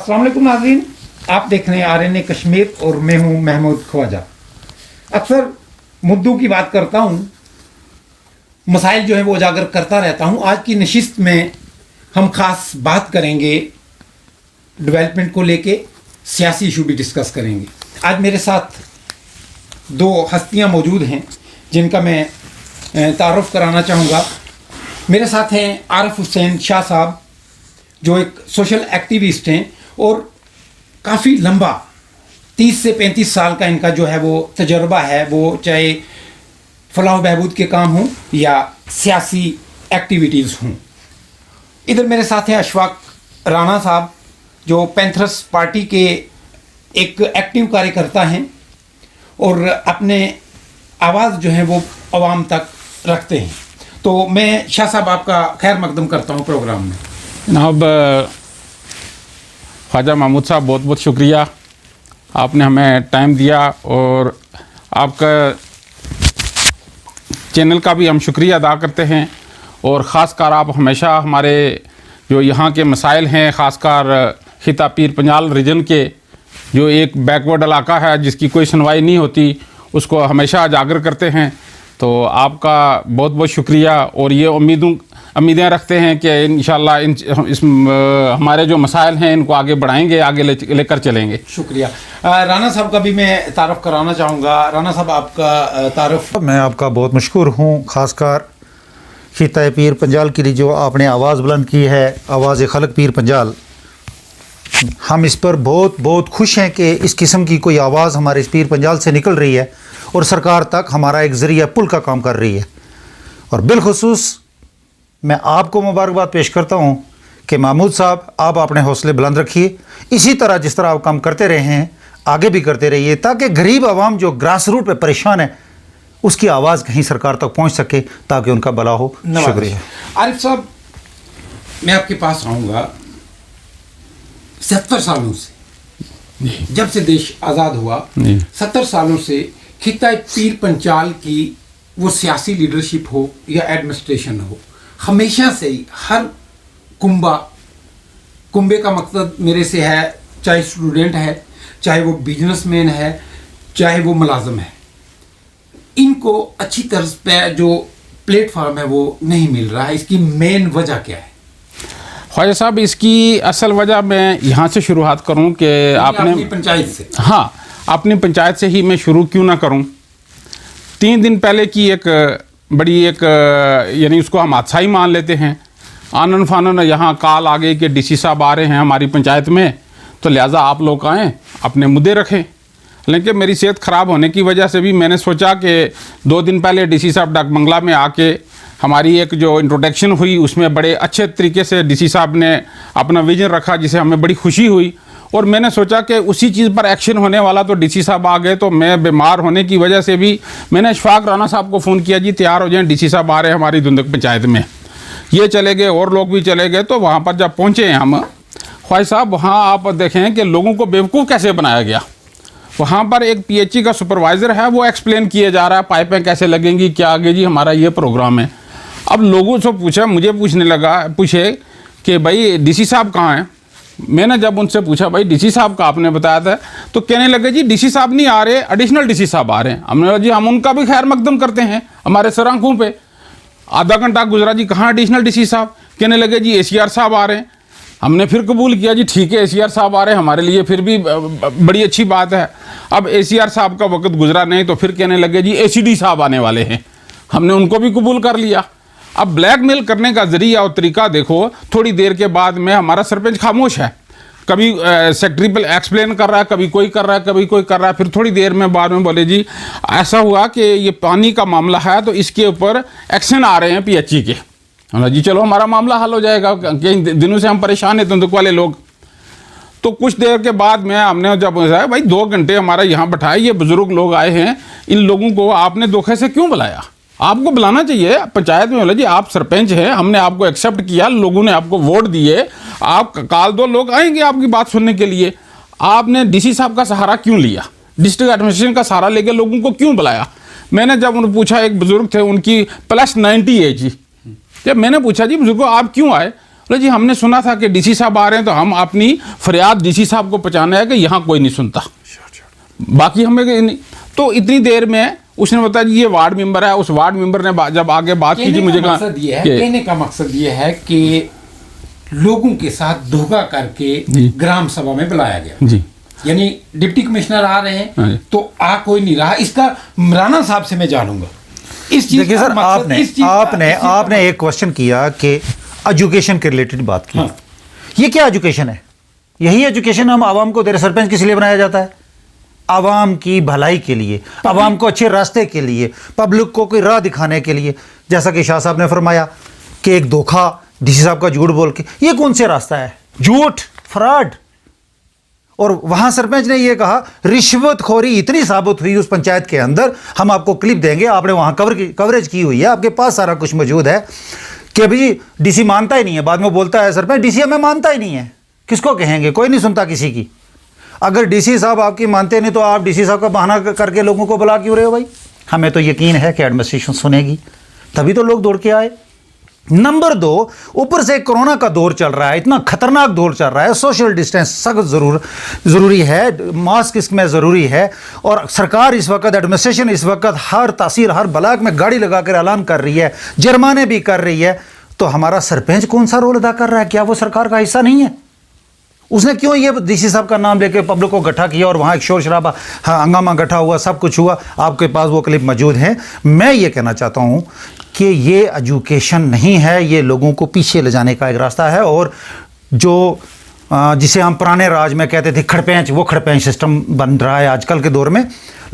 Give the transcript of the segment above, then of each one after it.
अस्सलाम वालेकुम नाज़रीन, आप देख रहे हैं RNA कश्मीर और मैं हूं महमूद ख्वाजा। अक्सर मुद्दों की बात करता हूं, मसाइल जो है वो उजागर करता रहता हूं। आज की नशिस्त में हम खास बात करेंगे डेवलपमेंट को लेके, सियासी इशू भी डिस्कस करेंगे। आज मेरे साथ दो हस्तियां मौजूद हैं जिनका मैं तारुफ कराना चाहूँगा। मेरे साथ हैं आरिफ हुसैन शाह साहब, जो एक सोशल एक्टिविस्ट हैं और काफ़ी लंबा 30 से 35 साल का इनका जो है वो तजर्बा है, वो चाहे फलाह बहबूद के काम हों या सियासी एक्टिविटीज़ हों। इधर मेरे साथ हैं अशफाक राणा साहब, जो पैंथर्स पार्टी के एक एक्टिव कार्यकर्ता हैं और अपने आवाज़ जो है वो आवाम तक रखते हैं। तो मैं शाह साहब आपका खैर मकदम करता हूँ प्रोग्राम में। जनाब ख्वाजा महमूद साहब, बहुत बहुत शुक्रिया, आपने हमें टाइम दिया और आपका चैनल का भी हम शुक्रिया अदा करते हैं। और ख़ासकर आप हमेशा हमारे जो यहाँ के मसाइल हैं, ख़ासकर खिता पीर पंजाल रीजन के, जो एक बैकवर्ड इलाका है जिसकी कोई सुनवाई नहीं होती, उसको हमेशा उजागर करते हैं। तो आपका बहुत बहुत शुक्रिया और ये उम्मीदें रखते हैं कि इंशाल्लाह हमारे जो मसाइल हैं इनको आगे बढ़ाएंगे, आगे लेकर चलेंगे। शुक्रिया। राना साहब का भी मैं तारफ़ कराना चाहूँगा। राना साहब, आपका तारफ़। मैं आपका बहुत मशकूर हूँ, ख़ासकर खिता पीर पंजाल के लिए जो आपने आवाज़ बुलंद की है, आवाज़ खलक पीर पंजाल। हम इस पर बहुत बहुत खुश हैं कि इस किस्म की कोई आवाज़ हमारे इस पीर पंजाल से निकल रही है और सरकार तक हमारा एक ज़रिया पुल का काम कर रही है। और बिलखुसूस मैं आपको मुबारकबाद पेश करता हूँ कि महमूद साहब, आप अपने हौसले बुलंद रखिए, इसी तरह जिस तरह आप काम करते रहे हैं आगे भी करते रहिए, ताकि गरीब आवाम जो ग्रास रूट पर परेशान है उसकी आवाज़ कहीं सरकार तक पहुँच सके, ताकि उनका भला हो। शुक्रिया। आरिफ साहब, मैं आपके पास आऊँगा। 70 सालों से, जब से देश आज़ाद हुआ, 70 सालों से खिता पीर पंजाल की वो सियासी लीडरशिप हो या एडमिनिस्ट्रेशन हो, हमेशा से ही हर कुंबे का मकसद मेरे से है, चाहे स्टूडेंट है, चाहे वो बिजनेसमैन है, चाहे वो मुलाजिम है, इनको अच्छी तर्ज पे जो प्लेटफॉर्म है वो नहीं मिल रहा है। इसकी मेन वजह क्या है? ख्वाजा साहब, इसकी असल वजह मैं यहाँ से शुरुआत करूँ कि आपने अपनी पंचायत से। हाँ, अपनी पंचायत से ही मैं शुरू क्यों ना करूँ। 3 दिन पहले की यानी उसको हम हादसा ही मान लेते हैं। आनन फानन यहाँ कॉल आ गई कि DC साहब आ रहे हैं हमारी पंचायत में, तो लिहाजा आप लोग आएँ, अपने मुद्दे रखें। लेकिन मेरी सेहत ख़राब होने की वजह से भी मैंने सोचा कि 2 दिन पहले DC साहब डाक बंगला में आके हमारी एक जो इंट्रोडक्शन हुई उसमें बड़े अच्छे तरीके से DC साहब ने अपना विजन रखा, जिसे हमें बड़ी खुशी हुई। और मैंने सोचा कि उसी चीज़ पर एक्शन होने वाला, तो DC साहब आ गए। तो मैं बीमार होने की वजह से भी मैंने अशफाक राणा साहब को फ़ोन किया, जी तैयार हो जाएं, DC साहब आ रहे हैं हमारी धुंधक पंचायत में। ये चले गए और लोग भी चले गए। तो वहाँ पर जब पहुँचे हम, ख्वाजा साहब, वहाँ आप देखें कि लोगों को बेवकूफ़ कैसे बनाया गया। वहाँ पर एक PHE का सुपरवाइज़र है, वो एक्सप्लेन किए जा रहा है पाइपें कैसे लगेंगी, क्या आगे जी हमारा ये प्रोग्राम है। अब लोगों से पूछा, मुझे पूछे कि भाई DC साहब कहाँ हैं। मैंने जब उनसे पूछा भाई DC साहब का आपने बताया था, तो कहने लगे जी DC साहब नहीं आ रहे, एडिशनल DC साहब आ रहे हैं। हमने कहा जी हम उनका भी खैर मकदम करते हैं हमारे सर आंखों पे। आधा घंटा गुजरा, जी कहाँ एडिशनल DC साहब। कहने लगे जी ACR साहब आ रहे हैं। हमने फिर कबूल किया, जी ठीक है ACR साहब आ रहे हैं, हमारे लिए फिर भी बड़ी अच्छी बात है। अब ACR साहब का वक्त गुजरा नहीं, तो फिर कहने लगे जी ACD साहब आने वाले हैं। हमने उनको भी कबूल कर लिया। अब ब्लैकमेल करने का जरिया और तरीका देखो। थोड़ी देर के बाद में हमारा सरपंच खामोश है, कभी सेक्रेटरी पे एक्सप्लेन कर रहा है, कभी कोई कर रहा है, कभी कोई कर रहा है। फिर थोड़ी देर में बाद में बोले जी ऐसा हुआ कि ये पानी का मामला है, तो इसके ऊपर एक्शन आ रहे हैं PHE के। हमने जी चलो हमारा मामला हल हो जाएगा, कई दिनों से हम परेशान हैं धुंधक वाले लोग। तो कुछ देर के बाद में हमने जब भाई 2 घंटे हमारा यहाँ बैठाए, ये बुज़ुर्ग लोग आए हैं, इन लोगों को आपने धोखे से क्यों बुलाया? आपको बुलाना चाहिए पंचायत में। बोला जी आप सरपंच हैं, हमने आपको एक्सेप्ट किया, लोगों ने आपको वोट दिए, आप काल 2 लोग आएंगे आपकी बात सुनने के लिए। आपने DC साहब का सहारा क्यों लिया? डिस्ट्रिक्ट एडमिनिस्ट्रेशन का सहारा लेके लोगों को क्यों बुलाया? मैंने जब उन्हें पूछा, एक बुजुर्ग थे, उनकी +90 एज। जब मैंने पूछा जी बुजुर्गों आप क्यों आए, बोले जी हमने सुना था कि डीसी साहब आ रहे हैं तो हम अपनी फरियाद डीसी साहब को पहुंचाना है कि यहाँ कोई नहीं सुनता, बाकी हमें नहीं। तो इतनी देर में उसने बताया जी ये वार्ड मेंबर है। उस वार्ड मेंबर ने जब आगे बात की जी मुझे कहने का मकसद ये है कि लोगों के साथ धोखा करके ग्राम सभा में बुलाया गया जी, यानी डिप्टी कमिश्नर आ रहे हैं तो आ कोई नहीं रहा। इसका राणा साहब से मैं जानूंगा इस चीज। देखिए सर, आपने एक क्वेश्चन किया कि एजुकेशन के रिलेटेड बात की। हाँ। ये क्या एजुकेशन है? यही एजुकेशन हम आवाम को दे रहे। सरपंच किस लिए बनाया जाता है? आवाम की भलाई के लिए, आवाम को अच्छे रास्ते के लिए, पब्लिक को कोई राह दिखाने के लिए। जैसा कि शाह साहब ने फरमाया कि एक धोखा डीसी साहब का झूठ बोल के, ये कौन से रास्ता है? झूठ, फ्रॉड। और वहां सरपंच ने ये कहा रिश्वतखोरी इतनी साबित हुई उस पंचायत के अंदर, हम आपको क्लिप देंगे, आपने वहां कवरेज की हुई है, आपके पास सारा कुछ मौजूद है कि अभी डीसी मानता ही नहीं है। बाद में बोलता है सरपंच डीसी हमें मानता ही नहीं है। किसको कहेंगे? कोई नहीं सुनता किसी की। अगर डीसी साहब आपकी मानते नहीं तो आप डीसी साहब का बहाना करके लोगों को बुला क्यों रहे हो भाई? हमें तो यकीन है कि एडमिनिस्ट्रेशन सुनेगी, तभी तो लोग दौड़ के आए। नंबर 2, ऊपर से कोरोना का दौर चल रहा है, इतना खतरनाक दौर चल रहा है। सोशल डिस्टेंस सख्त ज़रूरी है, मास्क इसमें ज़रूरी है। और सरकार इस वक्त, एडमिनिस्ट्रेशन इस वक्त हर तहसील, हर ब्लॉक में गाड़ी लगा कर ऐलान कर रही है, जुर्माने भी कर रही है। तो हमारा सरपंच कौन सा रोल अदा कर रहा है? क्या वो सरकार का हिस्सा नहीं है? उसने क्यों ये डीसी साहब का नाम लेके पब्लिक को इकट्ठा किया और वहाँ एक शोर शराबा, हाँ, हंगामा इकट्ठा हुआ, सब कुछ हुआ। आपके पास वो क्लिप मौजूद है। मैं ये कहना चाहता हूँ कि ये एजुकेशन नहीं है, ये लोगों को पीछे ले जाने का एक रास्ता है। और जो जिसे हम पुराने राज में कहते थे खड़पेंच, वो खड़पेंच सिस्टम बन रहा है आजकल के दौर में।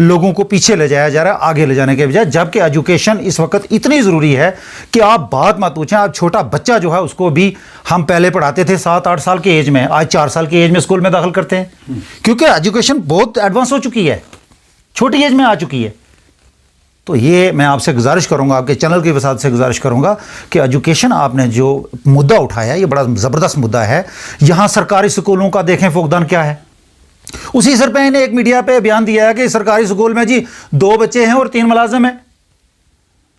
लोगों को पीछे ले जाया जा रहा है आगे ले जाने के बजाय, जबकि एजुकेशन इस वक्त इतनी ज़रूरी है कि आप बात मत पूछें। आप छोटा बच्चा जो है उसको भी हम पहले पढ़ाते थे 7-8 साल के एज में, आज 4 साल के एज में स्कूल में दाखिल करते हैं, क्योंकि एजुकेशन बहुत एडवांस हो चुकी है, छोटी एज में आ चुकी है। तो ये मैं आपसे गुजारिश करूंगा, आपके चैनल की वसात से गुजारिश करूंगा कि एजुकेशन आपने जो मुद्दा उठाया ये बड़ा ज़बरदस्त मुद्दा है। यहाँ सरकारी स्कूलों का देखें फुकदान क्या है। उसी सरपंच ने एक मीडिया पे बयान दिया है कि सरकारी स्कूल में जी 2 बच्चे हैं और 3 मुलाजिम हैं।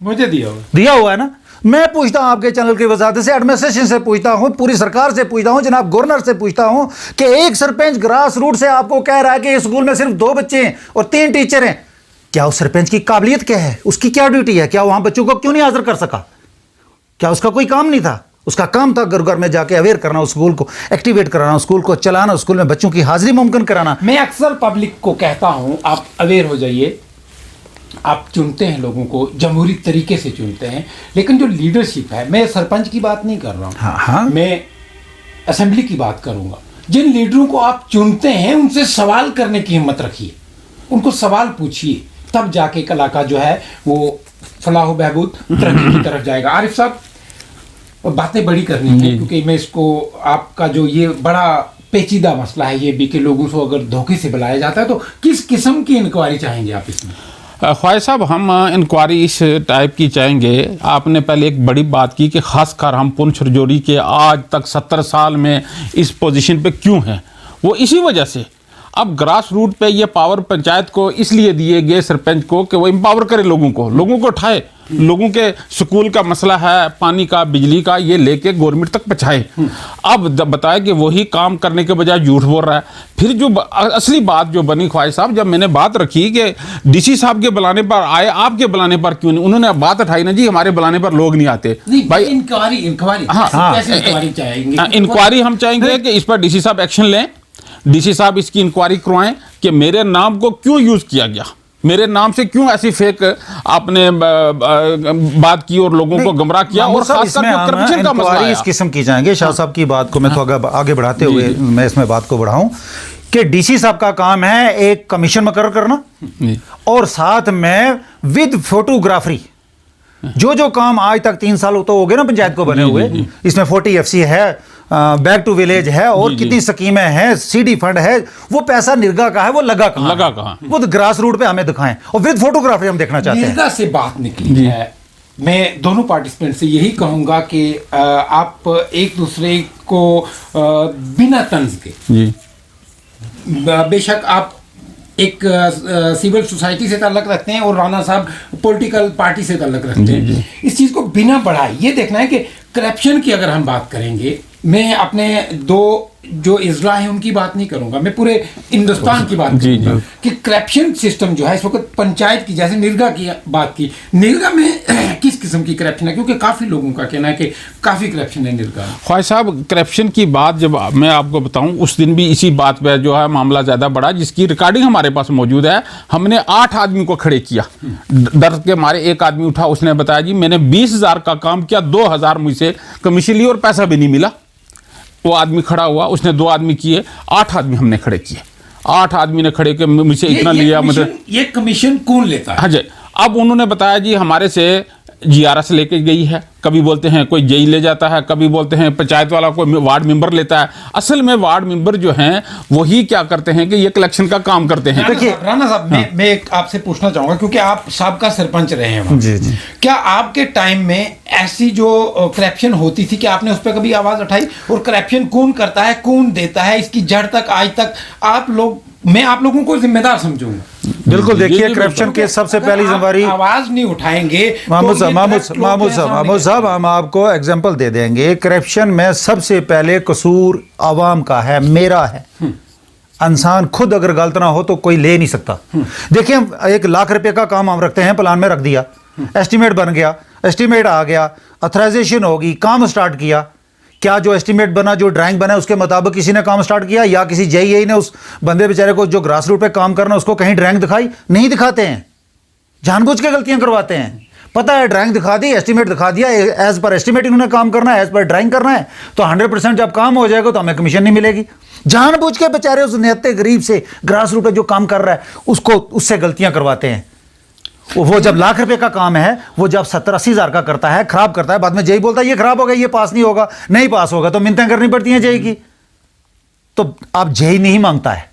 मुझे दिया हुआ है ना। मैं पूछता हूं आपके चैनल की वजाहत से, एडमिनिस्ट्रेशन से पूछता हूं, पूरी सरकार से पूछता हूं, जनाब गवर्नर से पूछता हूं कि एक सरपंच ग्रास रूट से आपको कह रहा है कि इस स्कूल में सिर्फ 2 बच्चे हैं और 3 टीचर हैं। क्या उस सरपंच की काबिलियत क्या है? उसकी क्या ड्यूटी है? क्या वहां बच्चों को क्यों नहीं हाजिर कर सका? क्या उसका कोई काम नहीं था? उसका काम था घर घर में जाके अवेयर करना, उस स्कूल को एक्टिवेट कराना, स्कूल को चलाना, स्कूल में बच्चों की हाजिरी मुमकिन कराना। मैं अक्सर पब्लिक को कहता हूं आप अवेयर हो जाइए। आप चुनते हैं लोगों को, जमहूरी तरीके से चुनते हैं, लेकिन जो लीडरशिप है, मैं सरपंच की बात नहीं कर रहा हूँ, हाँ। मैं असेंबली की बात करूंगा। जिन लीडरों को आप चुनते हैं उनसे सवाल करने की हिम्मत रखिए, उनको सवाल पूछिए, तब जाके एक इलाका जो है वो फलाह बहबूद तरक्की की तरफ जाएगा। आरिफ साहब, बातें बड़ी करनी है क्योंकि मैं इसको, आपका जो ये बड़ा पेचीदा मसला है ये भी कि लोगों को अगर धोखे से बुलाया जाता है तो किस किस्म की इंक्वायरी चाहेंगे आप इसमें? ख्वाहिश साहब, हम इंक्वायरी इस टाइप की चाहेंगे। आपने पहले एक बड़ी बात की कि ख़ासकर हम पुंछ रजौरी के आज तक 70 साल में इस पोजीशन पे क्यों हैं। वो इसी वजह से अब ग्रास रूट पे ये पावर पंचायत को इसलिए दिए गए सरपंच को कि वो एम्पावर करे लोगों को उठाए, लोगों के स्कूल का मसला है, पानी का, बिजली का, ये लेके गवर्नमेंट तक पहुँचाए। अब जब बताया कि वही काम करने के बजाय झूठ बोल रहा है। फिर जो असली बात जो बनी ख्वाहिश साहब, जब मैंने बात रखी कि डीसी साहब के बुलाने पर आए, आपके बुलाने पर क्यों नहीं, उन्होंने बात उठाई ना जी हमारे बुलाने पर लोग नहीं आते। भाई इंक्वायरी चाहेंगे, इंक्वायरी हम चाहेंगे कि इस पर डीसी साहब एक्शन लें, डीसी साहब इसकी इंक्वायरी करवाएं कि मेरे नाम को क्यों यूज किया गया, मेरे नाम से क्यों ऐसी फेक आपने बात की और लोगों को गुमराह किया, और खासकर करप्शन का मसला है। इस किस्म की जाएंगे। शाह साहब की बात को मैं तो आगे बढ़ाते हुए मैं इसमें बात को बढ़ाऊं कि डीसी साहब का काम है एक कमीशन मुकर्रर करना और साथ में विद फोटोग्राफरी जो काम आज तक 3 साल तो हो गए ना पंचायत को बने हुए, इसमें 40 FC है, बैक टू विलेज है और कितनी स्कीमें हैं, CD फंड है, वो पैसा निर्गा का है, वो लगा कहाँ, वो तो ग्रास रूट पे हमें दिखाएं और विद फोटोग्राफी हम देखना चाहते हैं। निर्गा से बात निकली है। मैं दोनों पार्टिसिपेंट से यही कहूंगा कि आप एक दूसरे को बिना तंज के, बेशक आप एक सिविल सोसाइटी से ताल्लुक रखते हैं और राणा साहब पॉलिटिकल पार्टी से ताल्लुक रखते हैं, इस चीज़ को बिना बढ़ाए ये देखना है कि करप्शन की अगर हम बात करेंगे, मैं अपने दो जो इजला है उनकी बात नहीं करूंगा, मैं पूरे हिंदुस्तान की बात जी, करूंगा जी। कि करप्शन सिस्टम जो है इस वक्त पंचायत की, जैसे निर्गा की बात की, निर्गा में किस किस्म की करप्शन है, क्योंकि काफ़ी लोगों का कहना है कि काफ़ी करप्शन है निर्गा में। ख्वाहिश साहब, करप्शन की बात जब मैं आपको बताऊं, उस दिन भी इसी बात पे जो है मामला ज़्यादा बड़ा, जिसकी रिकॉर्डिंग हमारे पास मौजूद है। हमने 8 आदमी को खड़े किया, डर के मारे एक आदमी उठा, उसने बताया जी मैंने 20,000 का काम किया, 2,000 मुझसे कमीशन ली और पैसा भी नहीं मिला। वो आदमी खड़ा हुआ, उसने 2 आदमी किए, 8 आदमी हमने खड़े किए। 8 आदमी ने खड़े के मुझसे इतना लिया, मतलब ये कमीशन कौन लेता है? हाँ जी। अब उन्होंने बताया जी हमारे से जीआरएस लेके गई है, कभी बोलते हैं कोई जेई ले जाता है, कभी बोलते हैं पंचायत वाला कोई वार्ड मेंबर लेता है। असल में वार्ड मेंबर जो हैं वही क्या करते हैं कि ये कलेक्शन का काम करते हैं। राणा साहब, मैं एक आपसे पूछना चाहूंगा, क्योंकि आप साबका सरपंच रहे हैं वहाँ। जी, जी। क्या आपके टाइम में ऐसी जो करप्शन होती थी कि आपने उस पर कभी आवाज उठाई? और करप्शन कौन करता है, कौन देता है, इसकी जड़ तक आज तक मैं आप लोगों को जिम्मेदार समझूंगा। बिल्कुल, जी, देखिए जी, करप्शन के सबसे अगर पहली आप जिम्मेदारी आवाज नहीं उठाएंगे महमूद तो ये साहब, corrupt लोग जो है महमूद साहब, हम आपको एग्जांपल दे देंगे। करप्शन में सबसे पहले कसूर आवाम का है, मेरा है। इंसान खुद अगर गलत ना हो तो कोई ले नहीं सकता। देखिए, हम 1 लाख रुपए का काम हम रखते हैं, प्लान में रख दिया, एस्टीमेट बन गया, एस्टीमेट आ गया, अथराइजेशन होगी, काम स्टार्ट किया। क्या जो एस्टीमेट बना, जो ड्राइंग बना, उसके मुताबिक किसी ने काम स्टार्ट किया, या किसी जेईई ने उस बंदे बेचारे को जो ग्रास रूट पे काम करना उसको कहीं ड्राइंग दिखाई? नहीं दिखाते हैं, जानबूझ के गलतियां करवाते हैं। पता है ड्राइंग दिखा दी, एस्टीमेट दिखा दिया, एज पर एस्टीमेट इन्होंने काम करना है, एज पर ड्राइंग करना है, तो 100% जब काम हो जाएगा तो हमें कमीशन नहीं मिलेगी। जानबूझ के बेचारे उस निहत्ते गरीब से ग्रास रूट पे जो काम कर रहा है उसको उससे गलतियां करवाते हैं। वो जब लाख रुपए का काम है, वो जब 70-80 हज़ार का करता है, खराब करता है, बाद में जेई बोलता है ये खराब हो गया, ये पास नहीं होगा। नहीं पास होगा तो मिन्नतें करनी पड़ती हैं जेई की। तो आप जेई नहीं मांगता है,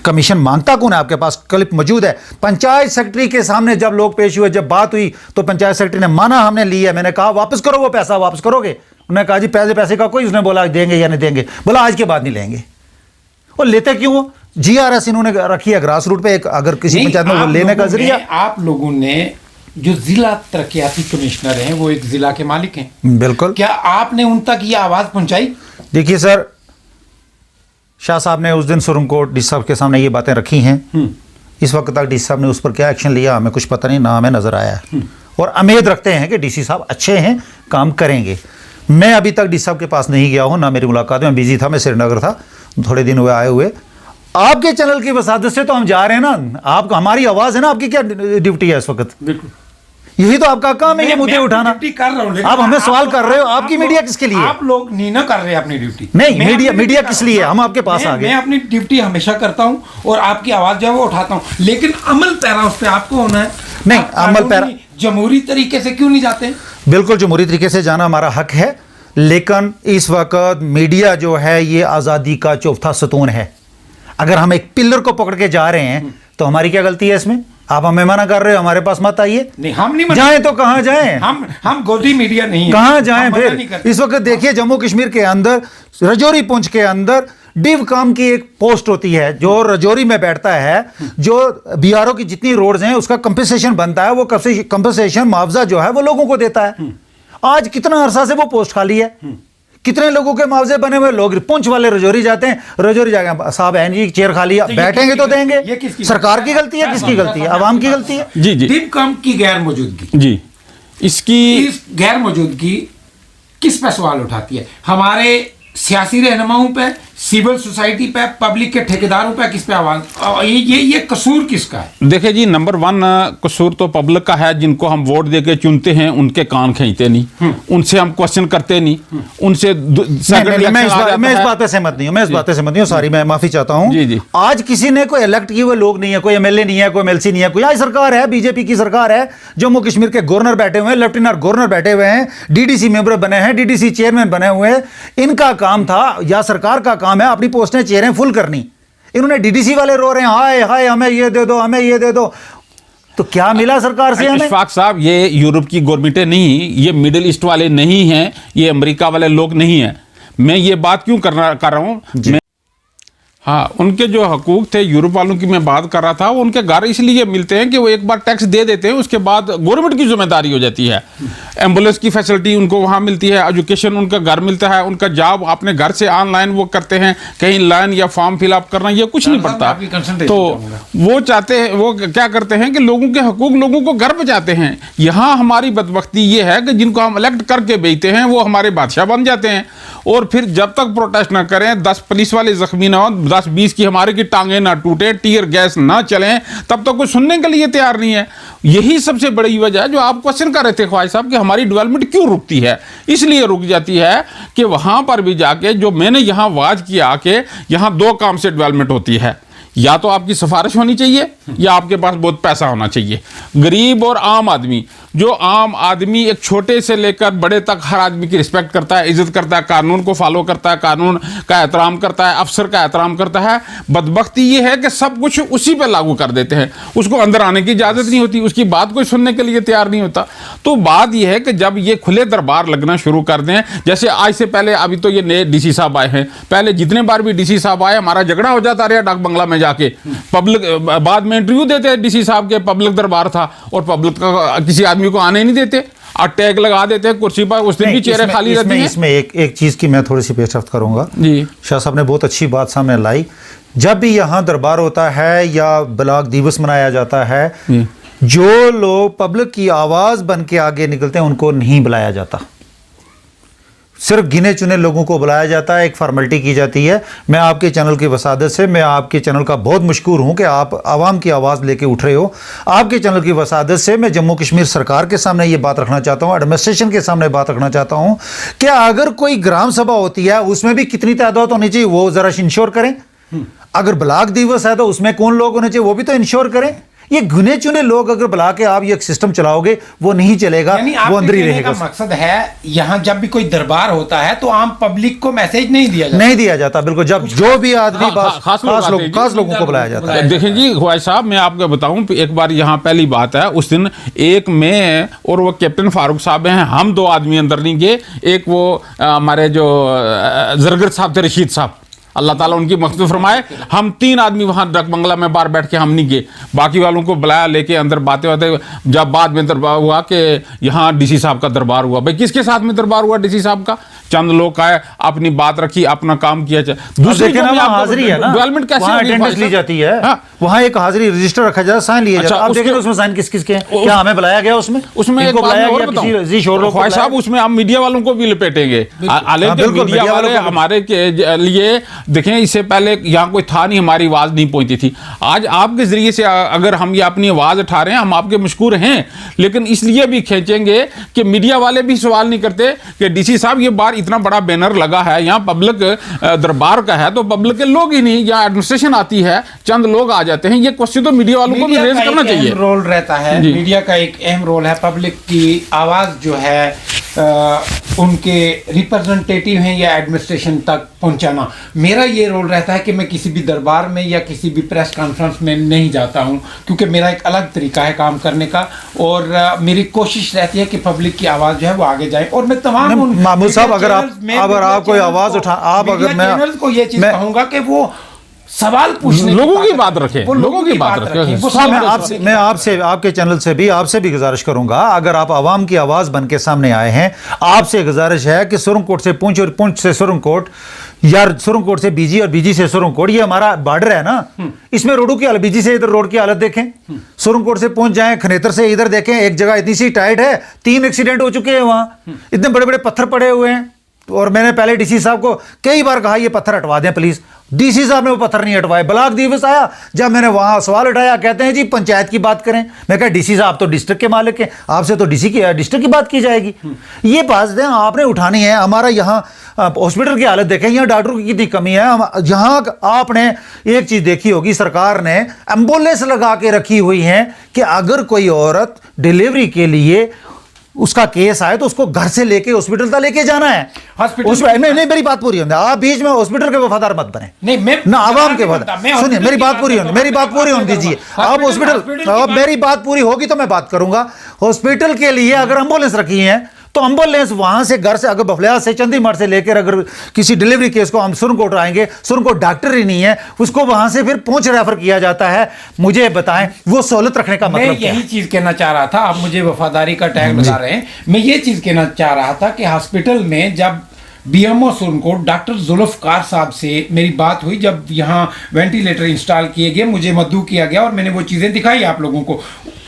कमीशन मांगता कौन है? आपके पास क्लिप मौजूद है। पंचायत सेक्रेटरी के सामने जब लोग पेश हुए, जब बात हुई, तो पंचायत सेक्रेटरी ने माना, हमने लिया। मैंने कहा वापस करो, वो पैसा वापस करोगे? उन्होंने कहा जी पैसे का कोई, उसने बोला देंगे या नहीं देंगे, बोला आज के बाद नहीं लेंगे। और लेते क्यों? जीआरएस इन्होंने रखी है ग्रास रूट पे, एक अगर किसी पंचायत में वो लेने का जरिया। आप लोगों ने जो जिला तरक्याती कमिश्नर हैं, वो एक जिला के मालिक हैं, बिल्कुल। क्या आपने उन तक ये आवाज पहुंचाई? देखिए सर, शाह साहब ने उस दिन सुरम कोर्ट डी साहब के सामने ये बातें रखी हैं। इस वक्त तक डी साहब ने उस पर क्या एक्शन लिया हमें कुछ पता नहीं, ना हमें नजर आया है। और उम्मीद रखते हैं कि डीसी साहब अच्छे हैं, काम करेंगे। मैं अभी तक डी साहब के पास नहीं गया हूं, ना मेरी मुलाकात, में बिजी था, मैं श्रीनगर था, थोड़े दिन हुए आए हुए। आपके चैनल की वसादत से तो हम जा रहे हैं ना, आपको हमारी आवाज है ना, आपकी क्या ड्यूटी है इस वक्त? बिल्कुल, यही तो आपका काम है, ये मुद्दे उठाना। ड्यूटी कर रहा हूं, आप हमें सवाल कर रहे हो, आपकी मीडिया किसके लिए? आप लोग नहीं ना कर रहे अपनी ड्यूटी। नहीं, मैं मीडिया अपनी मीडिया ड्यूटी किस कर लिए? रहा हूं। हम आपके पास आ गए। मैं अपनी ड्यूटी हमेशा करता हूं और आपकी आवाज जो है वो उठाता हूं, लेकिन अमल पैरा उस पर आपको होना है। नहीं, आप अमल पैरा जमहूरी तरीके से क्यों नहीं जाते? बिल्कुल जमहूरी तरीके से जाना हमारा हक है, लेकिन इस वक्त मीडिया जो है ये आज़ादी का चौथा सतून है। अगर हम एक पिलर को पकड़ के जा रहे हैं तो हमारी क्या गलती है इसमें? आप हमें मना कर रहे हो, हमारे पास मत आइए। नहीं, हम नहीं जाएं तो कहाँ जाएं? हम गोदी मीडिया नहीं है, कहाँ जाएं हम मना नहीं फिर? करते। इस वक्त देखिए जम्मू कश्मीर के अंदर, रजौरी पुंछ के अंदर डिव काम की एक पोस्ट होती है जो रजौरी में बैठता है, जो बीआरओ की जितनी रोड्स हैं उसका कंपनसेशन बनता है, वो कंपनसेशन मुआवजा जो है वो लोगों को देता है। आज कितना अरसा से वो पोस्ट खाली है, कितने लोगों के मुआवजे बने हुए? लोग पुंछ वाले रजौरी जाते हैं, रजौरी जाके साहब है जी चेयर खाली है, बैठेंगे तो देंगे। सरकार की गलती है? किसकी गलती है? आवाम की गलती है। जी जी डिव काम की गैर मौजूदगी, जी, इसकी इस गैर मौजूदगी किस पे सवाल उठाती है? हमारे सियासी रहनुमाओं पे, सिविल सोसाइटी पे, पब्लिक के ठेकेदारों पे, किस पे आवाज? ये कसूर किसका है? देखिए जी, नंबर 1 कसूर तो पब्लिक का है, जिनको हम वोट देके चुनते हैं उनके कान खींचते नहीं, उनसे हम क्वेश्चन करते नहीं, उनसे मैं इस बात पे सहमत नहीं हूं, सॉरी, मैं माफी चाहता हूं। जी जी। आज किसी ने कोई इलेक्ट किए हुए लोग नहीं है, कोई एमएलए नहीं है, कोई एमएलसी नहीं है, कोई आज सरकार है, बीजेपी की सरकार है। जम्मू कश्मीर के गवर्नर बैठे हुए हैं, लेफ्टिनेंट गवर्नर बैठे हुए हैं, डीडीसी मेंबर बने हैं, डीडीसी चेयरमैन बने हुए हैं। इनका काम था, या सरकार का काम है, अपनी पोस्टें चेयरें फुल करनी। इन्होंने डीडीसी वाले रो रहे हैं, हाय हाय हमें ये दे दो, हमें ये दे दो। तो क्या मिला सरकार से हमें? इशफाक साहब, ये यूरोप की गवर्नमेंटें नहीं, ये मिडिल ईस्ट वाले नहीं हैं, ये अमेरिका वाले लोग नहीं हैं। मैं ये बात क्यों कर रहा हूं? हाँ, उनके जो हकूक थे यूरोप वालों की मैं बात कर रहा था, वो उनके घर इसलिए मिलते हैं कि वो एक बार टैक्स दे देते हैं, उसके बाद गवर्नमेंट की जिम्मेदारी हो जाती है। एम्बुलेंस की फैसिलिटी उनको वहाँ मिलती है, एजुकेशन उनका घर मिलता है, उनका जॉब अपने घर से ऑनलाइन वो करते हैं, कहीं लाइन या फॉर्म फिलअप करना ये कुछ नहीं पड़ता। तो वो चाहते हैं, वो क्या करते हैं कि लोगों के हकूक लोगों को घर पहुँचाते हैं। यहाँ हमारी बदबख्ती ये है कि जिनको हम इलेक्ट करके भेजते हैं वो हमारे बादशाह बन जाते हैं, और फिर जब तक प्रोटेस्ट ना करें, 10 पुलिस वाले जख्मी ना हो, 10-20 की हमारे की टांगें ना टूटे, टीयर गैस ना चलें, तब तक कोई सुनने के लिए तैयार नहीं है। यही सबसे बड़ी वजह है जो आप क्वेश्चन कर रहे थे ख्वाजा साहब कि हमारी डेवलपमेंट क्यों रुकती है। इसलिए रुक जाती है कि वहां पर भी जाके जो मैंने यहाँ वाज किया कि यहाँ 2 काम से डेवलपमेंट होती है, या तो आपकी सिफारिश होनी चाहिए या आपके पास बहुत पैसा होना चाहिए। गरीब और आम आदमी, जो आम आदमी एक छोटे से लेकर बड़े तक हर आदमी की रिस्पेक्ट करता है, इज्जत करता है, कानून को फॉलो करता है, कानून का एहतराम करता है, अफसर का एहतराम करता है। बदबख्ती ये है कि सब कुछ उसी पे लागू कर देते हैं, उसको अंदर आने की इजाज़त नहीं होती, उसकी बात कोई सुनने के लिए तैयार नहीं होता। तो बात यह है कि जब ये खुले दरबार लगना शुरू कर दें, जैसे आज से पहले, अभी तो ये नए डीसी साहब आए हैं, पहले जितने बार भी डीसी साहब आए हमारा झगड़ा हो जाता रहा डाक बंगला में जाके, पब्लिक बाद में इंटरव्यू देते डीसी साहब के, पब्लिक दरबार था और पब्लिक का किसी आदमी को आने नहीं देते और टैग लगा देते हैं कुर्सी पर, उस दिन भी चेहरे खाली रहते हैं। इसमें एक चीज की मैं थोड़ी सी पेशरफ्त करूंगा जी। शाह साहब ने बहुत अच्छी बात सामने लाई। जब भी यहाँ दरबार होता है या ब्लॉक दिवस मनाया जाता है, जो लोग पब्लिक की आवाज बन के आगे निकलते हैं उनको नहीं बुलाया जाता, सिर्फ गिने चुने लोगों को बुलाया जाता है, एक फॉर्मेलिटी की जाती है। मैं आपके चैनल की वसादत से, मैं आपके चैनल का बहुत मशकूर हूं कि आप आवाम की आवाज़ लेके उठ रहे हो। आपके चैनल की वसादत से मैं जम्मू कश्मीर सरकार के सामने ये बात रखना चाहता हूं, एडमिनिस्ट्रेशन के सामने बात रखना चाहता हूं कि अगर कोई ग्राम सभा होती है उसमें भी कितनी तादाद होनी चाहिए वो ज़रा इंश्योर करें। अगर ब्लॉक दिवस है तो उसमें कौन लोग होने चाहिए वो भी तो इंश्योर करें। ये गिने चुने लोग अगर बुला के आप ये एक सिस्टम चलाओगे वो नहीं चलेगा, वो अंदर ही रहेगा। मकसद है यहाँ जब भी कोई दरबार होता है तो आम पब्लिक को मैसेज नहीं दिया जाता, नहीं दिया जाता बिल्कुल। जब जो भी आदमी खास लोगों को बुलाया जाता है। देखें जी ख्वाजा साहब, मैं आपको बताऊं, एक बार यहाँ पहली बात है, उस दिन एक मैं और वो कैप्टन फारूक साहब हैं, हम 2 आदमी अंदर नहीं गए। एक वो हमारे जो जरगर साहब थे, रशीद साहब, अल्लाह ताला उनकी मग़फ़िरत फरमाए, हम 3 आदमी वहाँ डाक बंगला में बाहर बैठ के हम नहीं गए। बाकी वालों को बुलाया, लेके अंदर बातें बातें, जब बाद में दरबार हुआ कि यहाँ डीसी साहब का दरबार हुआ। भाई किसके साथ में दरबार हुआ डीसी साहब का? चंद लोग आए, अपनी बात रखी, अपना काम किया। दूसरी हाजिरी है ना, डेवलपमेंट कैसे अटेंडेंस ली जाती है, वहाँ एक हाजिरी रजिस्टर रखा जाता है, साइन लिए जाते हैं। आप देखें उसमें साइन किस किसके हैं, क्या हमें बुलाया गया उसमें? उसमें एक बुलाया गया ख्वाजा साहब, उसमें हम मीडिया वालों को भी लपेटेंगे। मीडिया वाले हमारे के लिए देखें, इससे पहले यहाँ कोई था नहीं, हमारी आवाज नहीं पहुंचती थी। आज आपके जरिए से अगर हम ये अपनी आवाज उठा रहे हैं, हम आपके मशकूर हैं, लेकिन इसलिए भी खींचेंगे कि मीडिया वाले भी सवाल नहीं करते कि डीसी साहब ये बार इतना बड़ा बैनर लगा है, यहाँ पब्लिक दरबार का है, तो पब्लिक के लोग ही नहीं, यहाँ एडमिनिस्ट्रेशन आती है, चंद लोग आ जाते हैं। ये क्वेश्चन तो मीडिया वालों को भी रेज करना चाहिए। रोल रहता है, मीडिया का एक अहम रोल है, पब्लिक की आवाज जो है उनके रिप्रेजेंटेटिव हैं या एडमिनिस्ट्रेशन तक पहुंचाना। मेरा ये रोल रहता है कि मैं किसी भी दरबार में या किसी भी प्रेस कॉन्फ्रेंस में नहीं जाता हूं, क्योंकि मेरा एक अलग तरीका है काम करने का, और मेरी कोशिश रहती है कि पब्लिक की आवाज़ जो है वो आगे जाए। और मैं तमाम महमूद साहब, अगर आप कोई आवाज़ उठा, आप अगर मैं को ये चीज़ कहूँगा कि वो सवाल पूछने, लोगों की बात रखें, लोगों की बात रखें। मैं आपसे, आपके चैनल से भी आपसे भी गुजारिश करूंगा, अगर आप आवाम की आवाज़ बन के सामने आए हैं, आपसे गुजारिश है कि सुरंगकोट से पुंछ और पुंछ से सुरंगकोट, या सुरंगकोट से बीजी और बीजी से सुरंगकोट, ये हमारा बॉर्डर है ना, इसमें रोडों की हालत, बीजी से इधर रोड की हालत देखें, सुरंगकोट से पहुंच जाएं, खनेतर से इधर देखें, एक जगह इतनी सी टाइट है, 3 एक्सीडेंट हो चुके हैं वहां, इतने बड़े बड़े पत्थर पड़े हुए हैं। और मैंने पहले डीसी साहब को कई बार कहा ये पत्थर हटवा दें प्लीज, डीसी साहब ने वो पत्थर नहीं हटवाए। ब्लॉक दिवस आया, जब मैंने वहां सवाल उठाया, कहते हैं जी पंचायत की बात करें। मैं कहा डीसी साहब तो डिस्ट्रिक्ट के मालिक हैं, आपसे तो डिस्ट्रिक्ट की बात की जाएगी। ये बात आपने उठानी है। हमारा यहाँ हॉस्पिटल की हालत देखें, यहाँ डॉक्टरों की कितनी कमी है। यहाँ आपने एक चीज देखी होगी, सरकार ने एम्बुलेंस लगा के रखी हुई है कि अगर कोई औरत डिलीवरी के लिए उसका केस आए तो उसको घर से लेके हॉस्पिटल तक लेके जाना है। नहीं मेरी बात पूरी होने, आप बीच में हॉस्पिटल के वफादार मत बने, नहीं मैं ना आवाम के वफादार। सुनिए मेरी बात पूरी होने, मेरी बात पूरी होने दीजिए। आप हॉस्पिटल, अब मेरी बात पूरी होगी तो मैं बात करूंगा। हॉस्पिटल के लिए अगर एम्बुलेंस रखी है, तो एम्बुलेंस वहां से घर से अगर बफलिया से चंडीगढ़ से लेकर अगर किसी डिलीवरी केस को हम सुरनकोट आएंगे, सुरनकोट डॉक्टर ही नहीं है, उसको वहां से फिर पूंछ रेफर किया जाता है। मुझे बताएं वो सहूलत रखने का मतलब क्या है? यही चीज कहना चाह रहा था, आप मुझे वफादारी का टैग लगा रहे हैं। मैं ये चीज कहना चाह रहा था कि हॉस्पिटल में जब बीएमओ सुरनकोट डॉक्टर जुल्फकार साहब से मेरी बात हुई, जब यहाँ वेंटिलेटर इंस्टॉल किए गए, मुझे मद्दू किया गया और मैंने वो चीज़ें दिखाई आप लोगों को।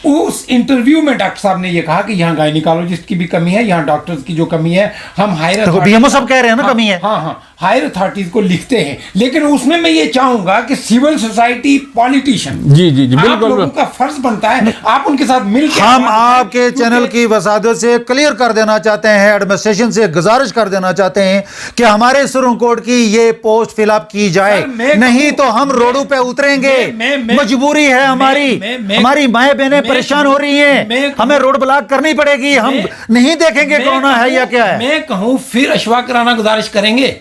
उस इंटरव्यू में डॉक्टर साहब ने ये कहा कि यहाँ गायनिकोलॉजिस्ट की भी कमी है, यहाँ डॉक्टर्स की जो कमी है हम हायर बीएमओ सब कह रहे हैं ना कमी है। हाँ हाँ, हायर अथॉरिटीज को लिखते हैं, लेकिन उसमें मैं ये चाहूंगा कि सिविल सोसाइटी पॉलिटिशियन जी जी जी आप बिल्कुल लोगों का फर्ज बनता है आप उनके साथ मिलकर हम आपके चैनल की वसादत से क्लियर कर देना चाहते हैं, एडमिनिस्ट्रेशन से गुजारिश कर देना चाहते हैं कि हमारे सुरनकोट की ये पोस्ट फिलअप की जाए, नहीं तो हम रोडों पे उतरेंगे। मजबूरी है हमारी, हमारी माए बहनें परेशान हो रही हैं, हमें रोड ब्लॉक करनी पड़ेगी, हम नहीं देखेंगे कोरोना है या क्या है। मैं कहूं फिर अशफाक राना गुजारिश करेंगे,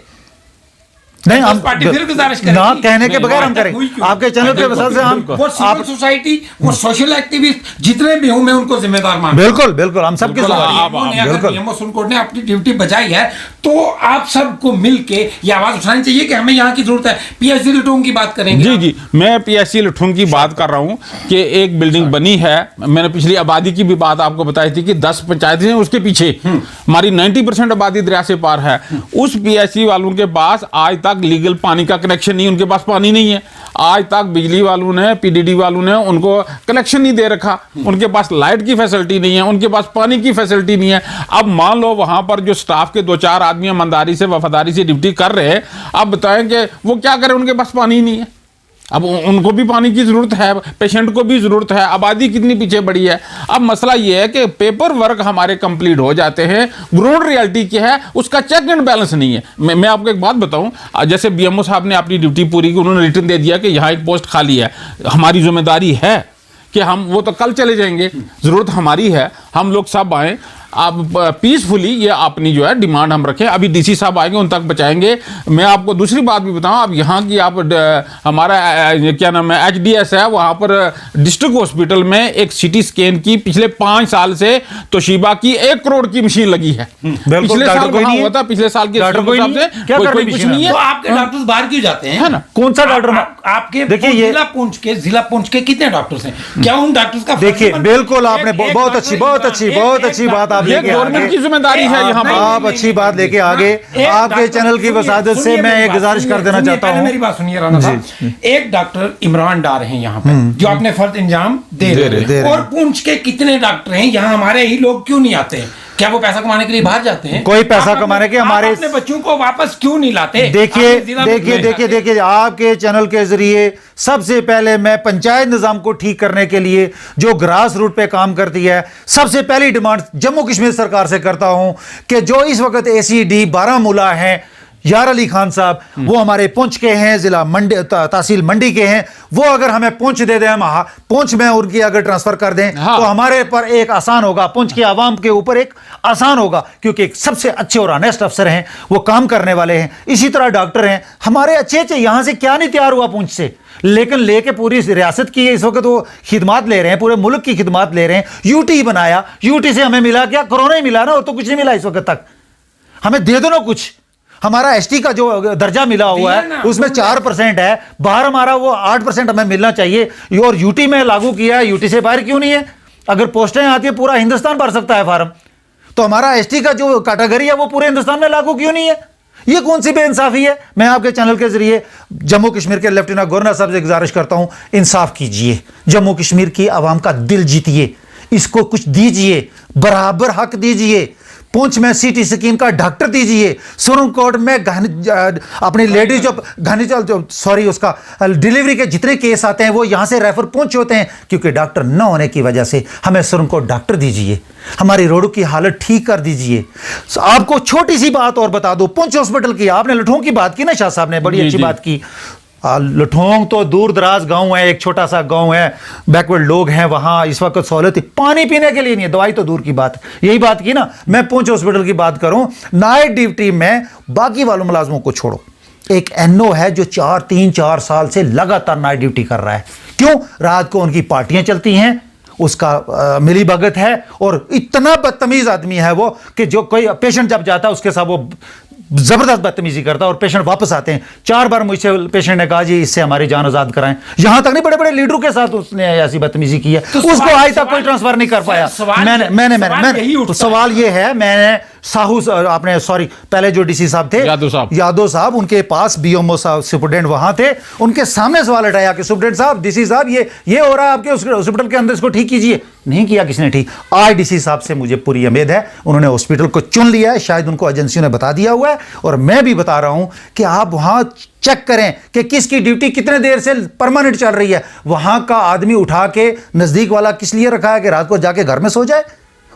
नहीं हम पार्टी फिर गुजारिश करेगी, ना कहने के बगैर हम करेंगे आपके चैनल के वजह से हम वो सिविल सोसाइटी, वो सोशल एक्टिविस्ट जितने भी हूं मैं उनको जिम्मेदार मानता हूं। बिल्कुल बिल्कुल हम सबके बीएमओ सुरनकोट ने अपनी ड्यूटी बजाई है तो आप सबको मिलके ये आवाज उठानी चाहिए कि हमें यहाँ की जरूरत है। पीएचसी लुटोंग की बात करेंगे जी जी, मैं पीएचसी लुटोंग की बात कर रहा हूँ कि एक बिल्डिंग बनी है, मैंने पिछली आबादी की भी बात आपको बताई थी कि 10 पंचायतें हैं उसके पीछे हमारी 90% आबादी दरिया से पार है। उस पीएचसी वालों के पास आज तक लीगल पानी का कनेक्शन नहीं, उनके पास पानी नहीं है। आज तक बिजली वालों ने, पीडीडी वालों ने उनको कनेक्शन नहीं दे रखा, उनके पास लाइट की फैसिलिटी नहीं है, उनके पास पानी की फैसिलिटी नहीं है। अब मान लो वहां पर जो स्टाफ के 2-4 आदमी ईमानदारी से वफादारी से ड्यूटी कर रहे हैं, अब बताएं कि वो क्या करें, उनके पास पानी नहीं है। अब उनको भी पानी की जरूरत है, पेशेंट को भी जरूरत है, आबादी कितनी पीछे बढ़ी है। अब मसला ये है कि पेपर वर्क हमारे कंप्लीट हो जाते हैं, ग्राउंड रियलिटी क्या है उसका चेक एंड बैलेंस नहीं है। मैं आपको एक बात बताऊं, जैसे बीएमओ साहब ने अपनी ड्यूटी पूरी की, उन्होंने रिटर्न दे दिया कि यहाँ एक पोस्ट खाली है, हमारी जिम्मेदारी है कि हम वो तो कल चले जाएंगे, जरूरत हमारी है हम लोग सब आए, आप पीसफुली ये अपनी जो है डिमांड हम रखें। अभी डीसी साहब आएंगे उन तक बचाएंगे। मैं आपको दूसरी बात भी बताऊं, अब यहाँ की आप हमारा क्या नाम है एचडीएस है, वहाँ पर डिस्ट्रिक्ट हॉस्पिटल में एक सिटी स्कैन की पिछले 5 साल से तोशिबा की 1 करोड़ की मशीन लगी है। पिछले साल वहाँ हुआ था, पिछले साल के कोई कुछ नहीं है। तो आपके डॉक्टर्स बाहर क्यों जाते हैं, है ना? कौन सा डॉक्टर आपके देखिए जिला पुंछ के कितने डॉक्टर्स हैं, क्या उन डॉक्टर्स का देखिए बिल्कुल आपने बहुत अच्छी बात आप ये गवर्नमेंट की जिम्मेदारी है। यहाँ पर आप अच्छी बात लेके आगे आपके चैनल की वसादत से मैं एक गुजारिश कर देना चाहता हूँ। मेरी बात सुनिए राणा साहब, एक डॉक्टर इमरान डार हैं यहाँ पर जो अपने फर्ज इंजाम दे रहे हैं, और पुंछ के कितने डॉक्टर हैं यहाँ, हमारे ही लोग क्यों नहीं आते हैं? क्या वो पैसा कमाने के लिए बाहर जाते हैं? कोई पैसा कमाने के हमारे अपने बच्चों को वापस क्यों नहीं लाते? देखिए आपके चैनल के जरिए सबसे पहले मैं पंचायत निजाम को ठीक करने के लिए जो ग्रास रूट पे काम करती है, सबसे पहली डिमांड जम्मू कश्मीर सरकार से करता हूं कि जो इस वक्त एसीडी बारामूला है, यार अली खान साहब, वो हमारे पुंछ के हैं, जिला मंडी तहसील मंडी के हैं, वो अगर हमें पुंछ दे दें, हम पुंछ में उनकी अगर ट्रांसफर कर दें तो हमारे पर एक आसान होगा, पुंछ की आवाम के ऊपर एक आसान होगा, क्योंकि एक सबसे अच्छे और ऑनेस्ट अफसर हैं, वो काम करने वाले हैं। इसी तरह डॉक्टर हैं हमारे अच्छे यहां से क्या नहीं तैयार हुआ पुंछ से, लेकिन लेके पूरी रियासत की इस वक्त वो खिदमात ले रहे हैं, पूरे मुल्क की खिदमात ले रहे हैं। यूटी बनाया, यूटी से हमें मिला क्या? कोरोना ही मिला ना, और तो कुछ नहीं मिला इस वक्त तक। हमें दे दो ना कुछ। हमारा एसटी का जो दर्जा मिला हुआ है उसमें 4% है, बाहर हमारा वो 8% हमें मिलना चाहिए, और यूटी में लागू किया है, यूटी से बाहर क्यों नहीं है? अगर पोस्टें आती है पूरा हिंदुस्तान भर सकता है फार्म, तो हमारा एसटी का जो कैटेगरी है वो पूरे हिंदुस्तान में लागू क्यों नहीं है? ये कौन सी बेइंसाफी है? मैं आपके चैनल के जरिए जम्मू कश्मीर के लेफ्टिनेंट गवर्नर साहब से गुजारिश करता हूं, इंसाफ कीजिए, जम्मू कश्मीर की आवाम का दिल जीतिए, इसको कुछ दीजिए, बराबर हक दीजिए। पुंछ में सिटी स्कीम का डॉक्टर दीजिए, सुरनकोट में अपनी लेडीज जो उसका डिलीवरी के जितने केस आते हैं वो यहां से रेफर पुंछ होते हैं, क्योंकि डॉक्टर न होने की वजह से हमें सुरनकोट डॉक्टर दीजिए, हमारी रोडों की हालत ठीक कर दीजिए। आपको छोटी सी बात और बता दो, पुंछ हॉस्पिटल की आपने लठोंग की बात की ना, शाह साहब ने बड़ी अच्छी बात की। लठोंग तो दूर दराज गांव है, एक छोटा सा गांव है, बैकवर्ड लोग हैं वहां, इस वक्त सहूलत पानी पीने के लिए नहीं है, दवाई तो दूर की बात, यही बात की ना। मैं पुंछ हॉस्पिटल की बात करूं, नाइट ड्यूटी में बाकी वालों मुलाजमों को छोड़ो, एक एनओ है जो 3-4 साल से लगातार नाइट ड्यूटी कर रहा है। क्यों? रात को उनकी पार्टियां चलती हैं, उसका मिलीभगत है, और इतना बदतमीज आदमी है वो कि जो कोई पेशेंट जब जाता है उसके साथ वो जबरदस्त बदतमीजी करता है, और पेशेंट वापस आते हैं। 4 बार मुझसे पेशेंट ने कहा जी इससे हमारी जान आजाद कराएं। यहां तक नहीं, बड़े बड़े लीडरों के साथ उसने ऐसी बदतमीजी की है, तो उसको आज तक कोई ट्रांसफर नहीं कर पाया। सवाल ये है, मैंने साहू आपने सॉरी पहले जो डीसी साहब थे यादव साहब, उनके पास बीएमओ साहब सुपरडेंट वहां थे, उनके सामने सवाल उठाया कि सुपरडेंट साहब, डीसी साहब ये हो रहा है आपके हॉस्पिटल के अंदर, इसको ठीक कीजिए। नहीं किया किसने ठीक। आज डीसी साहब से मुझे पूरी उम्मीद है, उन्होंने हॉस्पिटल को चुन लिया है, शायद उनको एजेंसियों ने बता दिया हुआ है, और मैं भी बता रहा हूं कि आप वहां चेक करें कि किसकी ड्यूटी कितने देर से परमानेंट चल रही है। वहां का आदमी उठा के नजदीक वाला किस लिए रखा है कि रात को जाके घर में सो जाए?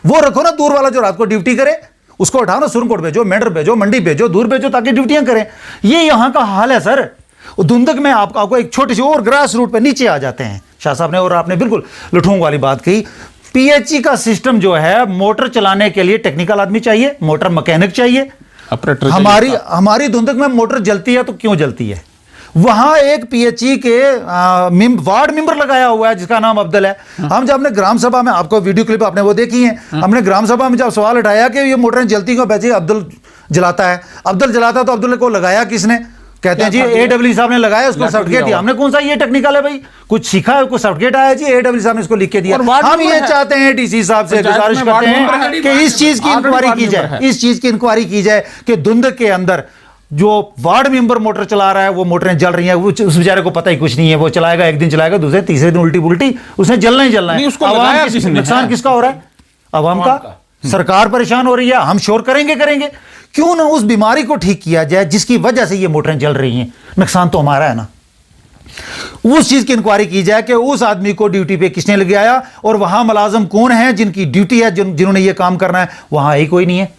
वो रखो ना दूर वाला जो रात को ड्यूटी करे, उसको उठाओ ना, सुरनकोट भेजो, मेंढर भेजो, मंडी भेजो, दूर भेजो, ताकि ड्यूटियां करें। ये यहां का हाल है सर। धुंधक में आपको एक छोटी सी और ग्रास रूट पे नीचे आ जाते हैं। शाह साहब ने और आपने बिल्कुल लुठूंग वाली बात कही। पीएचई का सिस्टम जो है, मोटर चलाने के लिए टेक्निकल आदमी चाहिए, मोटर मैकेनिक चाहिए। हमारी धुंधक में मोटर जलती है तो क्यों जलती है? वहां एक पीएचई के वार्ड मेंबर लगाया हुआ है जिसका नाम अब्दुल है। हम जब अपने ग्राम सभा में, आपको वीडियो क्लिप आपने वो देखी है, हमने ग्राम सभा में जब सवाल उठाया कि ये मोटरें जलती क्यों, बैठे अब्दुल जलाता है। अब्दुल जलाता तो अब्दुल को लगाया किसने? कहते हैं जी एडब्ल्यू साहब ने लगाया, उसको सर्टिफिकेट दिया। हमने कौन सा ये टेक्निकल है भाई, कुछ सीखा है, कुछ सर्टिफिकेट आया जी, एडब्ल्यू साहब ने इसको लिख के दिया। हम ये चाहते हैं, डीसी साहब से गुजारिश करते हैं कि इस चीज की इंक्वायरी की जाए, इस चीज की इंक्वायरी की जाए कि धुंध के अंदर जो वार्ड मेंबर मोटर चला रहा है, वो मोटरें जल रही हैं, उस बेचारे को पता ही कुछ नहीं है। वो चलाएगा, एक दिन चलाएगा, दूसरे तीसरे दिन उल्टी पुल्टी, उसने जलना ही जलना है। नुकसान किसका हो रहा है? अवाम का। सरकार परेशान हो रही है, हम शोर करेंगे। क्यों ना उस बीमारी को ठीक किया जाए जिसकी वजह से ये मोटरें जल रही हैं। नुकसान तो हमारा है ना। उस चीज की इंक्वायरी की जाए कि उस आदमी को ड्यूटी पे किसने लगाया, और वहां मुलाजिम कौन है जिनकी ड्यूटी है, जिन्होंने ये काम करना है। वहां ही कोई नहीं है।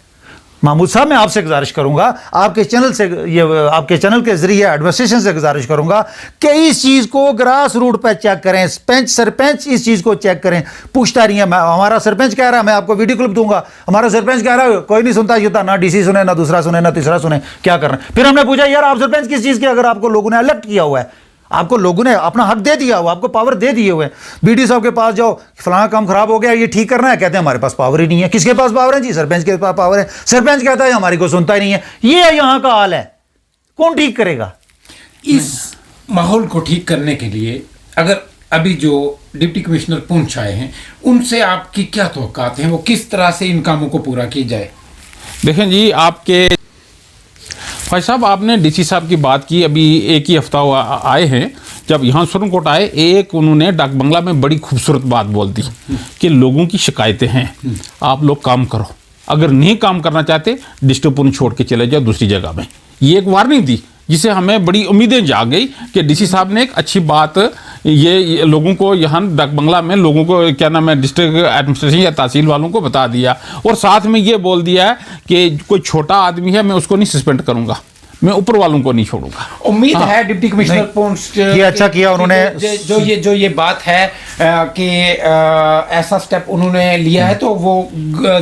महमूद साहब, मैं आपसे गुजारिश करूंगा, आपके चैनल के जरिए एडमिनिस्ट्रेशन से गुजारिश करूंगा कि इस चीज को ग्रास रूट पर चेक करें। सरपंच इस चीज को चेक करें। पूछता नहीं है। हमारा सरपंच कह रहा है, मैं आपको वीडियो क्लिप दूंगा, हमारा सरपंच कह रहा है कोई नहीं सुनता, ना डीसी सुने, ना दूसरा सुने, ना तीसरा सुने, क्या करना। फिर हमने पूछा यार आप सरपंच किस चीज के, अगर आपको लोगों ने इलेक्ट किया हुआ है, आपको लोगों ने अपना हक दे दिया हुआ, आपको पावर दे दिए हुए, बीडी साहब के पास जाओ, फलाना काम खराब हो गया, ये ठीक करना है, कहते हैं हमारे पास पावर ही नहीं है। किसके पास पावर है जी? सरपंच के पास पावर है। सरपंच कहता है हमारी को सुनता ही नहीं है। ये यहाँ का हाल है, कौन ठीक करेगा? इस माहौल को ठीक करने के लिए अगर अभी जो डिप्टी कमिश्नर पुंछ आए हैं, उनसे आपकी क्या तवक्कात हैं, वो किस तरह से इन कामों को पूरा किया जाए? देखें जी, आपके भाई साहब, आपने डीसी साहब की बात की। अभी एक ही हफ्ता हुआ आए हैं, जब यहाँ सुरनकोट आए, एक उन्होंने डाक बंगला में बड़ी खूबसूरत बात बोल दी कि लोगों की शिकायतें हैं, आप लोग काम करो, अगर नहीं काम करना चाहते डिस्ट्रिक्ट छोड़ के चले जाओ दूसरी जगह में। ये एक वार्निंग दी जिसे हमें बड़ी उम्मीदें जाग गई कि डीसी साहब ने एक अच्छी बात ये लोगों को, यहाँ डाक बंगला में लोगों को, क्या नाम है, डिस्ट्रिक्ट एडमिनिस्ट्रेशन या तहसील वालों को बता दिया, और साथ में ये बोल दिया है कि कोई छोटा आदमी है मैं उसको नहीं सस्पेंड करूंगा, मैं ऊपर वालों को नहीं छोड़ूंगा। उम्मीद है डिप्टी कमिश्नर पुंछ ये अच्छा किया उन्होंने। जो ये बात है कि ऐसा स्टेप उन्होंने लिया है, तो वो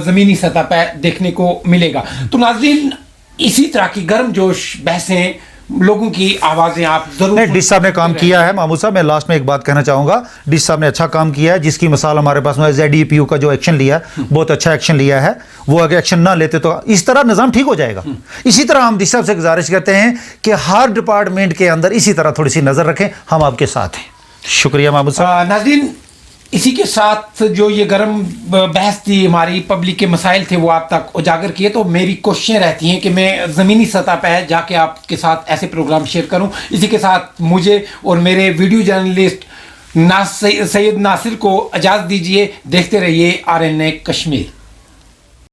जमीनी सतह पर देखने को मिलेगा। तो नाज़रीन, इसी तरह की गर्मजोश बहसें, लोगों की आवाजें आप जरूर। डिस साहब ने काम किया है। महमूद साहब, मैं लास्ट में एक बात कहना चाहूंगा, डिस साहब ने अच्छा काम किया है, जिसकी मिसाल हमारे पास में ZDPU का जो एक्शन लिया है, बहुत अच्छा एक्शन लिया है। वो अगर एक्शन ना लेते तो इस तरह निजाम ठीक हो जाएगा। इसी तरह हम डिस साहब से गुजारिश करते हैं कि हर डिपार्टमेंट के अंदर इसी तरह थोड़ी सी नजर रखें। हम आपके साथ हैं। शुक्रिया महमूद साहब। नाज़रीन, इसी के साथ जो ये गर्म बहस थी, हमारी पब्लिक के मसाइल थे, वो आप तक उजागर किए। तो मेरी कोशिशें रहती हैं कि मैं ज़मीनी सतह पर जाके आपके साथ ऐसे प्रोग्राम शेयर करूं। इसी के साथ मुझे और मेरे वीडियो जर्नलिस्ट सैयद नासिर को इजाज़त दीजिए। देखते रहिए RNA कश्मीर।